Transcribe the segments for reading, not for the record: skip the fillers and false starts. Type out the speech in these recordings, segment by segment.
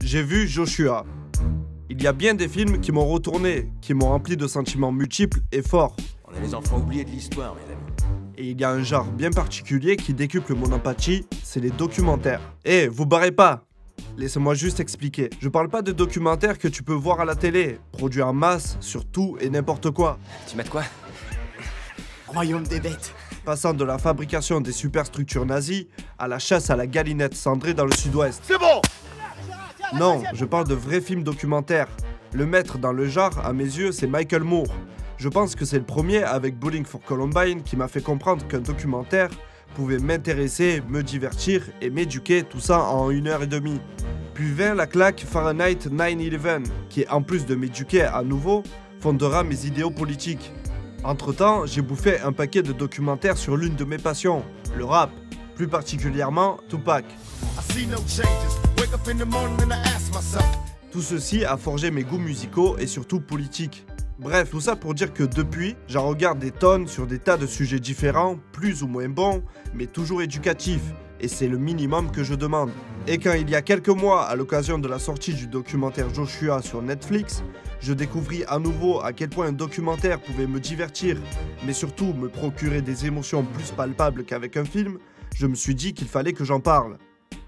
J'ai vu Joshua. Il y a bien des films qui m'ont retourné, qui m'ont rempli de sentiments multiples et forts. On est les enfants oubliés de l'histoire, mes amis. Et il y a un genre bien particulier qui décuple mon empathie, c'est les documentaires. Eh, vous barrez pas! Laissez-moi juste expliquer. Je parle pas de documentaires que tu peux voir à la télé, produits en masse, sur tout et n'importe quoi. Tu mates quoi? Royaume des bêtes. Passant de la fabrication des superstructures nazies à la chasse à la galinette cendrée dans le sud-ouest. C'est bon! Non, je parle de vrais films documentaires. Le maître dans le genre, à mes yeux, c'est Michael Moore. Je pense que c'est le premier avec Bowling for Columbine qui m'a fait comprendre qu'un documentaire pouvait m'intéresser, me divertir et m'éduquer, tout ça en 1h30. Puis vint la claque Fahrenheit 9/11, qui en plus de m'éduquer à nouveau, fondera mes idéaux politiques. Entre-temps, j'ai bouffé un paquet de documentaires sur l'une de mes passions, le rap, plus particulièrement Tupac. Tout ceci a forgé mes goûts musicaux et surtout politiques. Bref, tout ça pour dire que depuis, j'en regarde des tonnes sur des tas de sujets différents, plus ou moins bons, mais toujours éducatifs, et c'est le minimum que je demande. Et quand il y a quelques mois, à l'occasion de la sortie du documentaire Joshua sur Netflix, je découvris à nouveau à quel point un documentaire pouvait me divertir, mais surtout me procurer des émotions plus palpables qu'avec un film, je me suis dit qu'il fallait que j'en parle.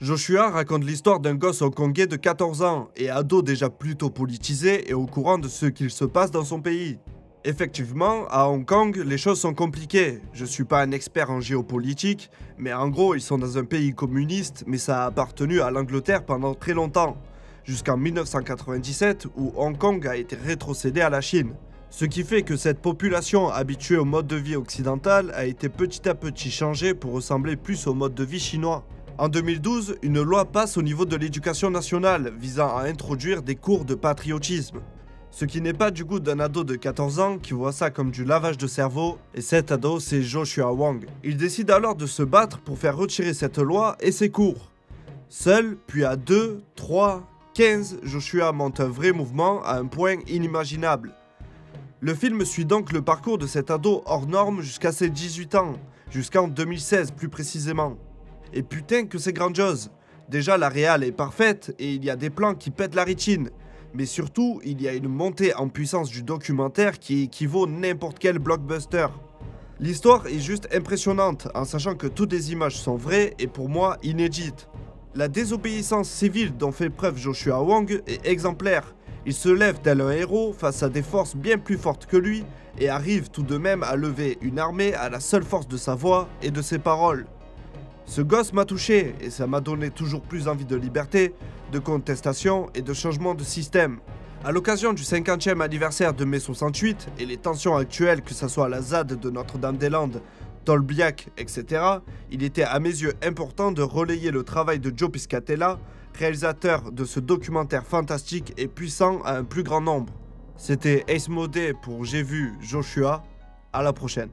Joshua raconte l'histoire d'un gosse hongkongais de 14 ans et ado déjà plutôt politisé et au courant de ce qu'il se passe dans son pays. Effectivement, à Hong Kong, les choses sont compliquées. Je suis pas un expert en géopolitique, mais en gros, ils sont dans un pays communiste, mais ça a appartenu à l'Angleterre pendant très longtemps, jusqu'en 1997 où Hong Kong a été rétrocédé à la Chine. Ce qui fait que cette population habituée au mode de vie occidental a été petit à petit changée pour ressembler plus au mode de vie chinois. En 2012, une loi passe au niveau de l'éducation nationale visant à introduire des cours de patriotisme. Ce qui n'est pas du goût d'un ado de 14 ans qui voit ça comme du lavage de cerveau, et cet ado c'est Joshua Wong. Il décide alors de se battre pour faire retirer cette loi et ses cours. Seul, puis à 2, 3, 15, Joshua monte un vrai mouvement à un point inimaginable. Le film suit donc le parcours de cet ado hors norme jusqu'à ses 18 ans, jusqu'en 2016 plus précisément. Et putain que c'est grandiose. Déjà la réal est parfaite et il y a des plans qui pètent la rétine. Mais surtout, il y a une montée en puissance du documentaire qui équivaut n'importe quel blockbuster. L'histoire est juste impressionnante en sachant que toutes les images sont vraies et pour moi inédites. La désobéissance civile dont fait preuve Joshua Wong est exemplaire. Il se lève tel un héros face à des forces bien plus fortes que lui et arrive tout de même à lever une armée à la seule force de sa voix et de ses paroles. Ce gosse m'a touché et ça m'a donné toujours plus envie de liberté, de contestation et de changement de système. À l'occasion du 50e anniversaire de mai 68 et les tensions actuelles, que ce soit à la ZAD de Notre-Dame-des-Landes, Tolbiac, etc., il était à mes yeux important de relayer le travail de Joe Piscatella, réalisateur de ce documentaire fantastique et puissant à un plus grand nombre. C'était Ace Modé pour J'ai vu Joshua, à la prochaine.